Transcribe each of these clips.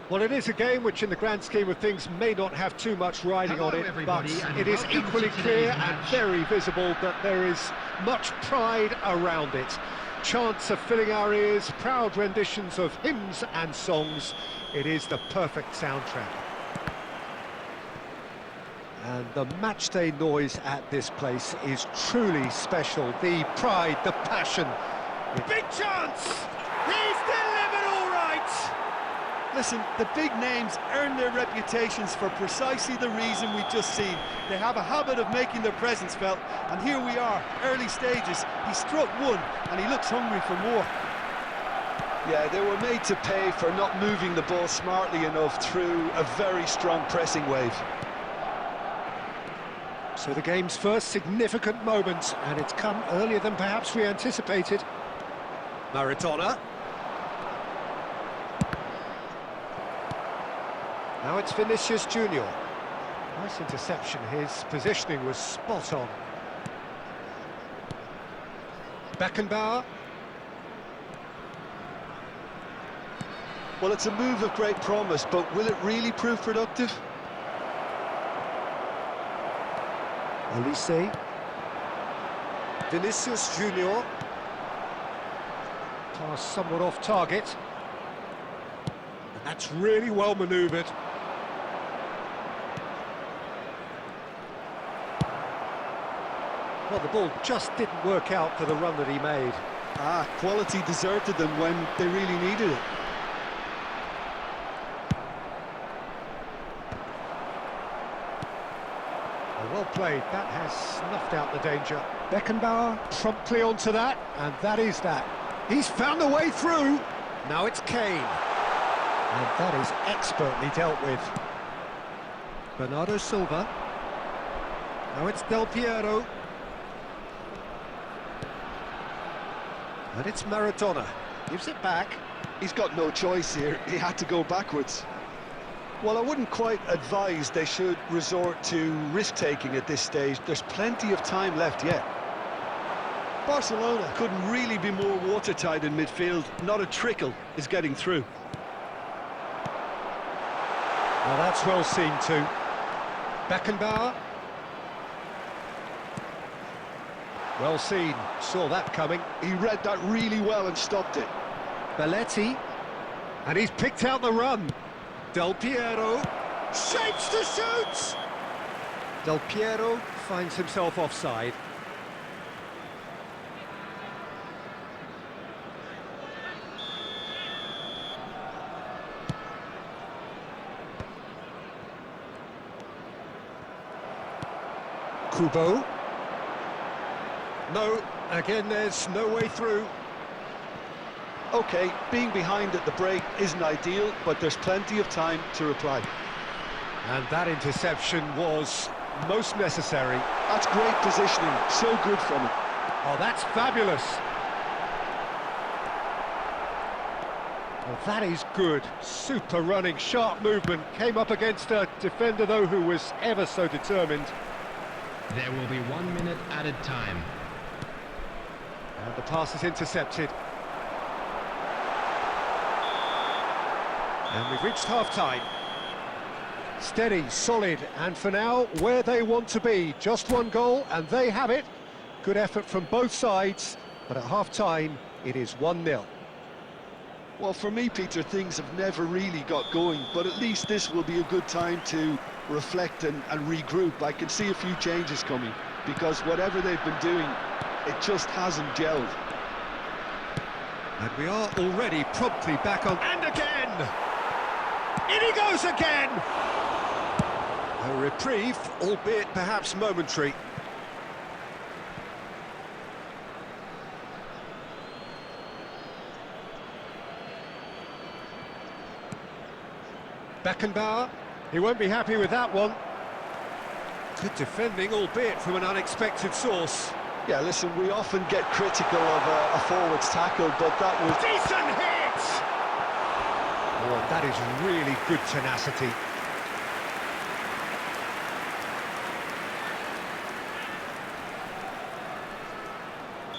Well, it is a game which, in the grand scheme of things, may not have too much riding on it, but it is equally clear and very visible that there is much pride around it. Chants are filling our ears, proud renditions of hymns and songs. It is the perfect soundtrack. And the matchday noise at this place is truly special. The pride, the passion. Big chance! He's delivered all right! Listen, the big names earn their reputations for precisely the reason we've just seen. They have a habit of making their presence felt, and here we are, early stages. He struck one, and he looks hungry for more. Yeah, they were made to pay for not moving the ball smartly enough through a very strong pressing wave. So the game's first significant moment, and it's come earlier than perhaps we anticipated. Maradona. Now it's Vinicius Junior. Nice interception, his positioning was spot on. Beckenbauer. Well, it's a move of great promise, but will it really prove productive? Elise. Vinicius Junior. Pass somewhat off target. And that's really well manoeuvred. Well, the ball just didn't work out for the run that he made. Quality deserted them when they really needed it. Well played, that has snuffed out the danger. Beckenbauer promptly onto that, and that is that. He's found a way through. Now it's Kane. And that is expertly dealt with. Bernardo Silva. Now it's Del Piero. And it's Maradona. Gives it back. He's got no choice here. He had to go backwards. Well, I wouldn't quite advise they should resort to risk-taking at this stage. There's plenty of time left yet. Barcelona couldn't really be more watertight in midfield. Not a trickle is getting through. Well, that's well seen too. Beckenbauer. Well seen. Saw that coming. He read that really well and stopped it. Belletti. And he's picked out the run. Del Piero shapes to shoot! Del Piero finds himself offside. Kubo. No, again there's no way through. OK, being behind at the break isn't ideal, but there's plenty of time to reply. And that interception was most necessary. That's great positioning, so good from him. Oh, that's fabulous. Well, that is good. Super running, sharp movement. Came up against a defender, though, who was ever so determined. There will be 1 minute added time. And the pass is intercepted. And we've reached half-time. Steady, solid, and for now, where they want to be. Just one goal, and they have it. Good effort from both sides, but at half-time, it is 1-0. Well, for me, Peter, things have never really got going, but at least this will be a good time to reflect and regroup. I can see a few changes coming, because whatever they've been doing, it just hasn't gelled. And we are already promptly back on... And again! In he goes again! A reprieve, albeit perhaps momentary. Beckenbauer, he won't be happy with that one. Good defending, albeit from an unexpected source. Yeah, listen, we often get critical of a forward's tackle, but that was... Decent hit! Oh, that is really good tenacity.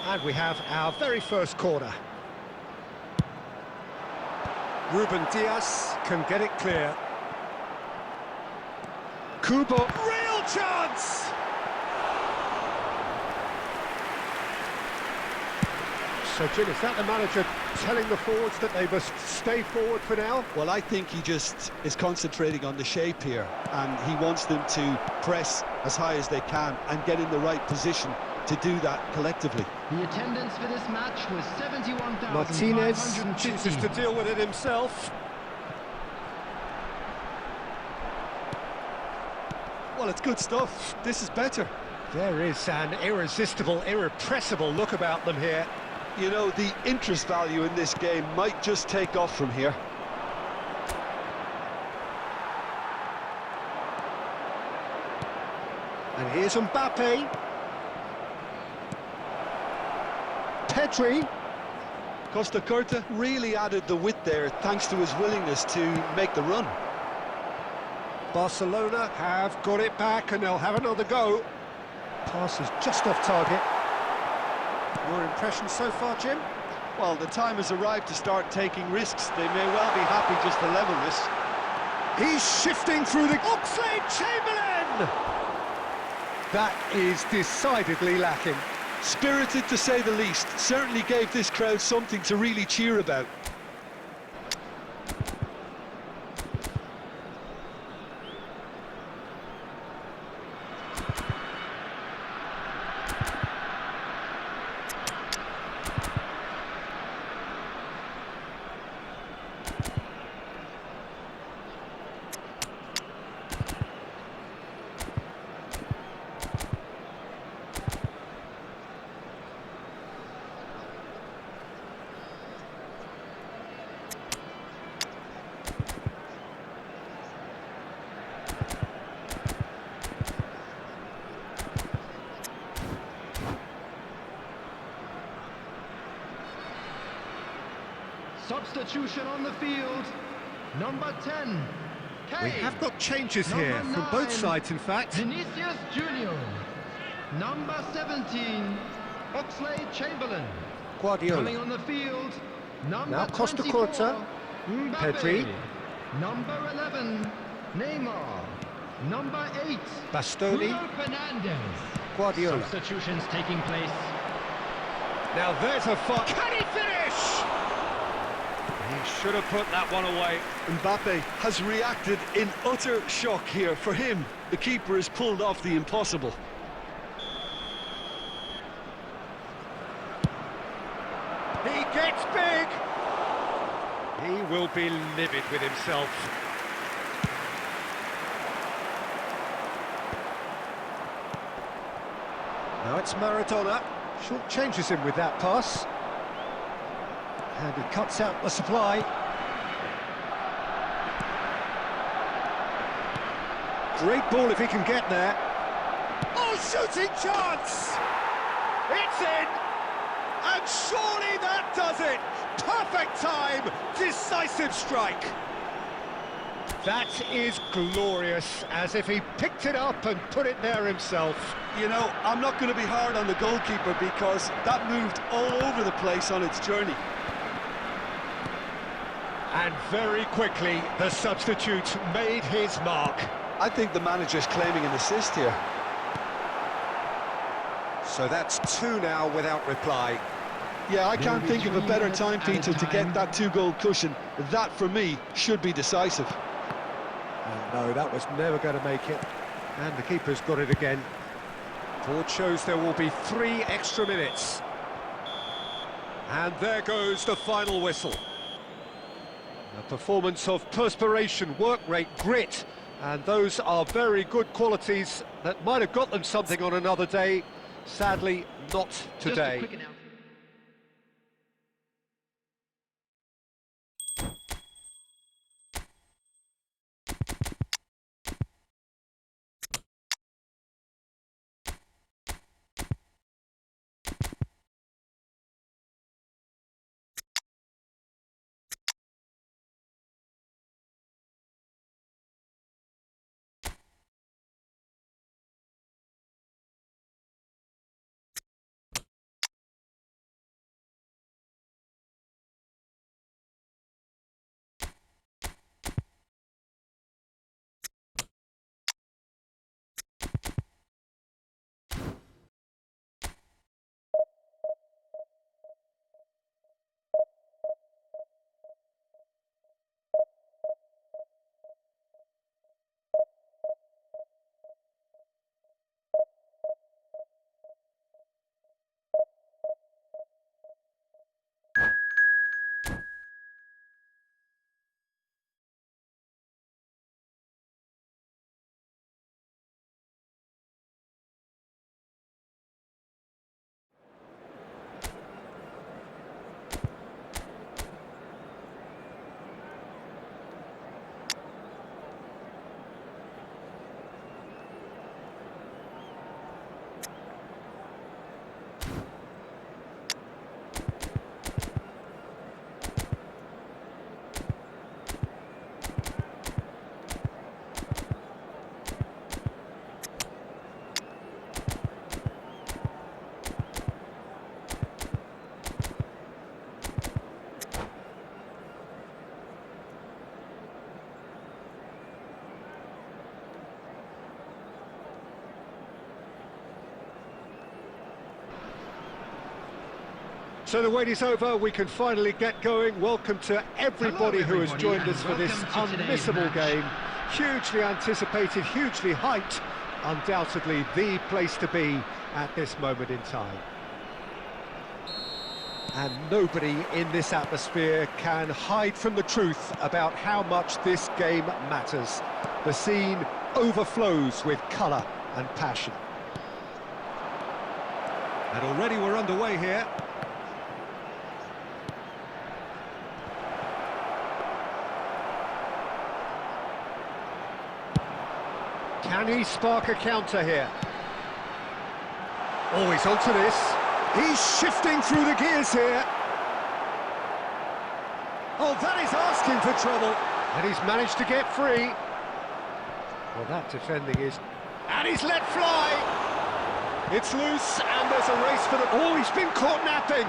And we have our very first corner. Ruben Dias can get it clear. Kubo, real chance! So, Jim, is that the manager telling the forwards that they must stay forward for now? Well, I think he just is concentrating on the shape here, and he wants them to press as high as they can and get in the right position to do that collectively. The attendance for this match was 71,550. Martinez chooses to deal with it himself. Well, it's good stuff. This is better. There is an irresistible, irrepressible look about them here. You know, the interest value in this game might just take off from here. And here's Mbappe. Pedri. Costa Curta really added the width there thanks to his willingness to make the run. Barcelona have got it back and they'll have another go. Pass is just off target. Your impression so far, Jim? Well, the time has arrived to start taking risks. They may well be happy just to level this. He's shifting through the... Oxlade-Chamberlain! That is decidedly lacking. Spirited to say the least. Certainly gave this crowd something to really cheer about. Substitution on the field. Number 10. We have got changes here from both sides, in fact. Vinicius Junior. Number 17. Oxlade-Chamberlain. Guardiola. Coming on the field. Number Now Costa 24, Curta. Mbappe. Pedri. Number 11. Neymar. Number 8. Bastoni. Bruno Fernandes. Guardiola. Substitutions taking place. Now there's a fun. Can he finish? He should have put that one away. Mbappe has reacted in utter shock here. For him, the keeper has pulled off the impossible. He gets big. He will be livid with himself. Now it's Maradona. Short changes him with that pass. And he cuts out the supply. Great ball if he can get there. Oh, shooting chance! It's in! And surely that does it! Perfect time! Decisive strike! That is glorious, as if he picked it up and put it there himself. You know, I'm not going to be hard on the goalkeeper because that moved all over the place on its journey. And very quickly, the substitute made his mark. I think the manager's claiming an assist here. So that's two now without reply. Yeah, I can't think of a better time, Peter, to get that two-goal cushion. That, for me, should be decisive. No, that was never going to make it. And the keeper's got it again. Board shows there will be 3 extra minutes. And there goes the final whistle. A performance of perspiration, work rate, grit, and those are very good qualities that might have got them something on another day. Sadly, not today. So the wait is over, we can finally get going. Welcome to everybody who has joined us for this unmissable game. Hugely anticipated, hugely hyped, undoubtedly the place to be at this moment in time. And nobody in this atmosphere can hide from the truth about how much this game matters. The scene overflows with colour and passion. And already we're underway here. Can he spark a counter here? Oh, he's onto this. He's shifting through the gears here. Oh, that is asking for trouble. And he's managed to get free. Well, that defending is... And he's let fly! It's loose, and there's a race for the... Oh, he's been caught napping!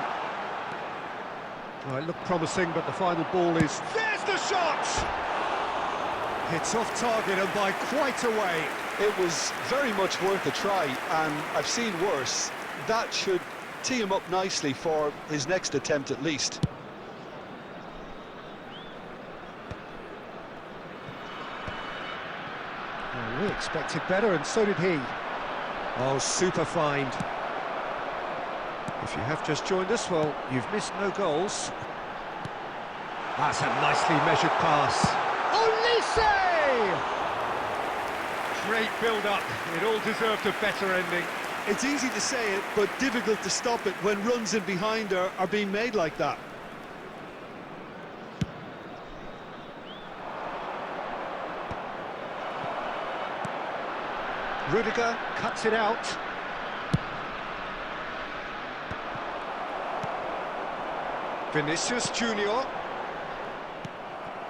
Oh, it looked promising, but the final ball is... There's the shot! It's off target and by quite a way. It was very much worth a try, and I've seen worse. That should tee him up nicely for his next attempt at least. Well, we expected better, and so did he. Oh, super find. If you have just joined us, well, you've missed no goals. That's a nicely measured pass. Olise! Great build-up. It all deserved a better ending. It's easy to say it, but difficult to stop it when runs in behind are being made like that. Rudiger cuts it out. Vinicius Junior.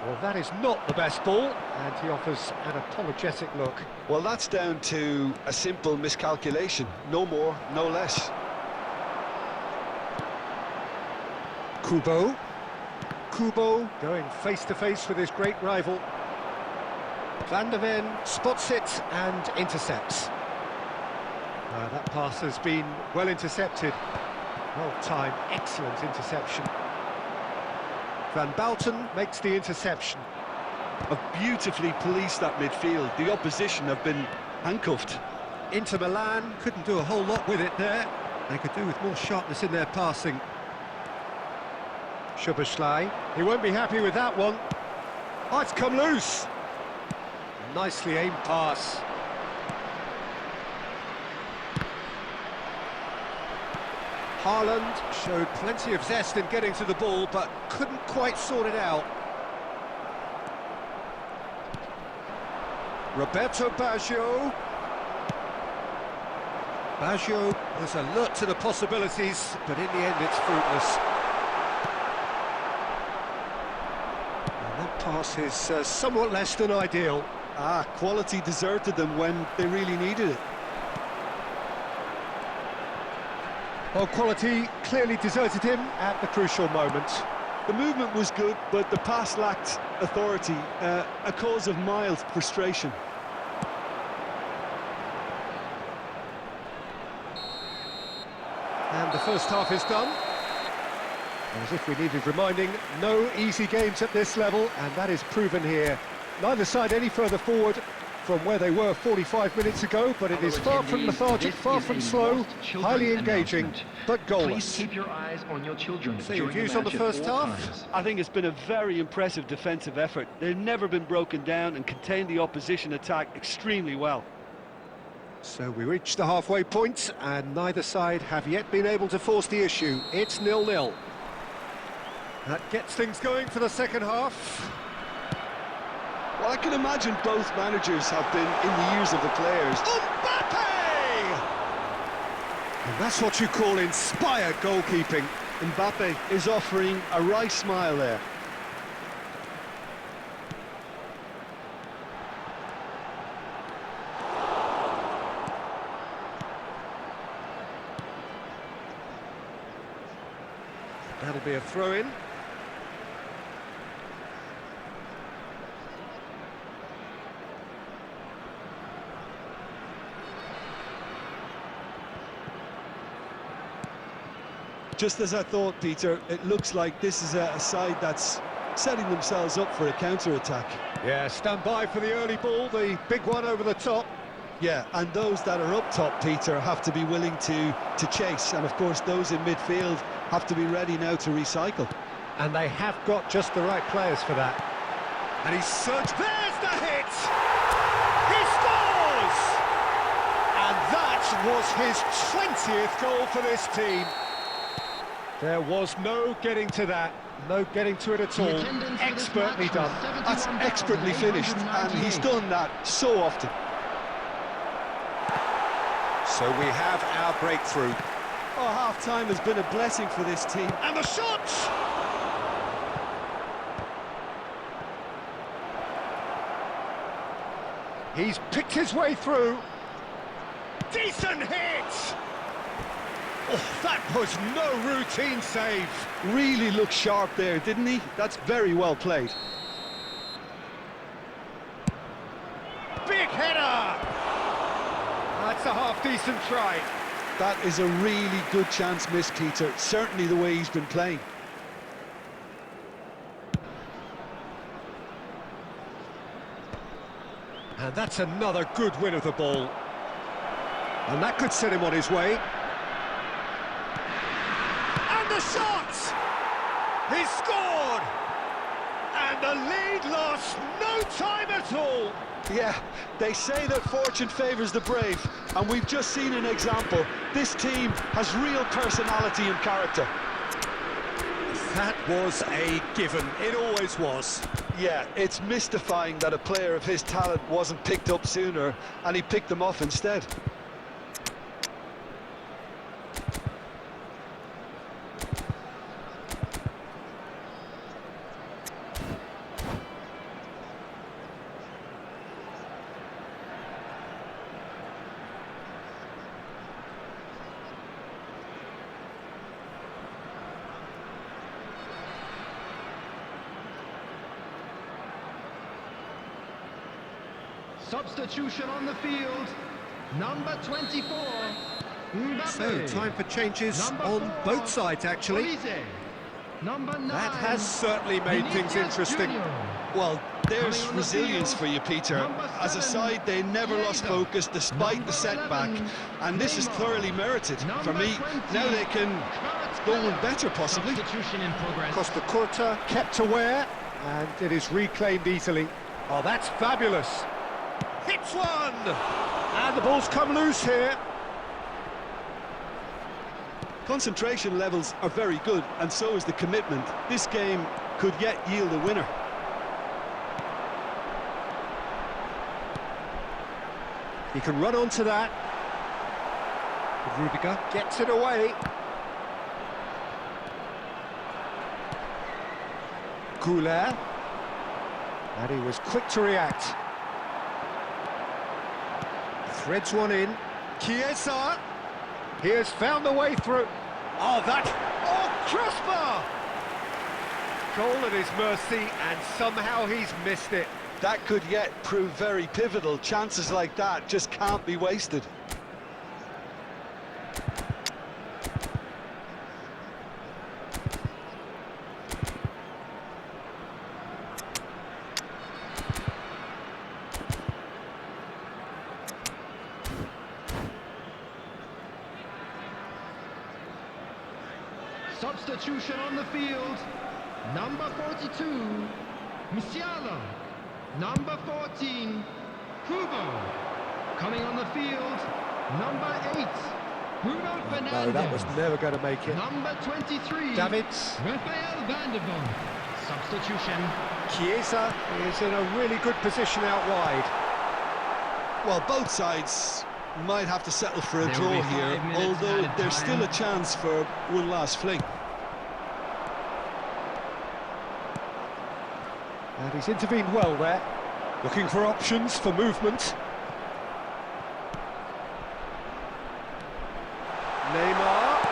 Well, that is not the best ball, and he offers an apologetic look. Well, that's down to a simple miscalculation. No more, no less. Kubo going face-to-face with his great rival. Van der Ven spots it and intercepts. That pass has been well intercepted. Well timed, excellent interception. Van Bouten makes the interception. Have beautifully policed that midfield. The opposition have been handcuffed. Inter Milan couldn't do a whole lot with it there. They could do with more sharpness in their passing. Szoboszlai, he won't be happy with that one. Oh, it's come loose. Nicely aimed pass. Haaland showed plenty of zest in getting to the ball, but couldn't quite sort it out. Roberto Baggio. Baggio was alert to the possibilities, but in the end it's fruitless. And that pass is somewhat less than ideal. Quality deserted them when they really needed it. Well, quality clearly deserted him at the crucial moment. The movement was good, but the pass lacked authority, a cause of mild frustration. And the first half is done. As if we needed reminding, no easy games at this level, and that is proven here. Neither side any further forward from where they were 45 minutes ago, but it is far from lethargic, far from slow, highly engaging, but goalless. Please keep your eyes on your children. So your views on the first half? I think it's been a very impressive defensive effort. They've never been broken down and contained the opposition attack extremely well. So we reach the halfway point, and neither side have yet been able to force the issue. It's 0-0. That gets things going for the second half. Well, I can imagine both managers have been in the ears of the players. Mbappe! And that's what you call inspired goalkeeping. Mbappe is offering a wry smile there. That'll be a throw-in. Just as I thought, Peter, it looks like this is a side that's setting themselves up for a counter-attack. Yeah, stand by for the early ball, the big one over the top. Yeah, and those that are up top, Peter, have to be willing to chase. And, of course, those in midfield have to be ready now to recycle. And they have got just the right players for that. And he's searched. There's the hit! He scores! And that was his 20th goal for this team. There was no getting to that. No getting to it at all. Expertly done. That's expertly finished, and he's done that so often. So we have our breakthrough. Oh, half-time has been a blessing for this team. And the shot! He's picked his way through. Decent hit! Oh, that was no routine save. Really looked sharp there, didn't he? That's very well played. Big header! That's a half-decent try. That is a really good chance missed, Peter. Certainly the way he's been playing. And that's another good win of the ball. And that could set him on his way. And the shot! He scored! And the lead lost no time at all. Yeah, they say that fortune favours the brave, and we've just seen an example. This team has real personality and character. That was a given. It always was. Yeah, it's mystifying that a player of his talent wasn't picked up sooner, and he picked them off instead. Substitution on the field, number 24, Mbappe. So, time for changes Number on 4, both sides, actually. Olise. Number 9, That has certainly made things Vinicius interesting. Junior. Well, there's Coming on the resilience field, for you, Peter. number As a 7, side, they never lost Chiesa. focus despite Number the setback. 11, And this is Neymar. thoroughly merited. For me, 20, now they can go on better, possibly. Substitution in progress. Costa Curta kept aware, and it is reclaimed easily. Oh, that's fabulous. Hits one! And the ball's come loose here. Concentration levels are very good, and so is the commitment. This game could yet yield a winner. He can run onto that. Rudiger gets it away. Goulet. And he was quick to react. Threads one in. Chiesa. He has found the way through. Oh, that... Oh, crossbar! Goal at his mercy, and somehow he's missed it. That could yet prove very pivotal. Chances like that just can't be wasted. Substitution on the field, number 42, Musiala. Number 14, Kubo. Coming on the field, number 8, Bruno Fernandes. No, that was never going to make it. Number 23, Davids. Rafael van der Vaart. Substitution. Chiesa is in a really good position out wide. Well, both sides might have to settle for a There draw will be here, 5 minutes although added there's time. still a chance for one last fling. And he's intervened well there. Looking for options for movement. Neymar.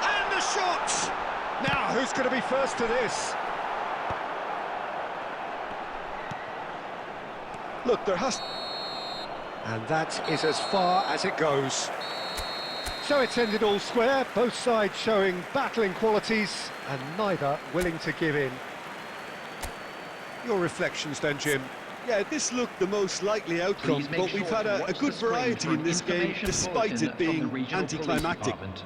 And the shot! Now, who's going to be first to this? Look, there has... And that is as far as it goes. So it's ended all square, both sides showing battling qualities and neither willing to give in. Your reflections then, Jim? Yeah, this looked the most likely outcome, Please make but we've sure had to a watch good the screen variety for in an this game, information despite bulletin it from the being regional police anticlimactic. department.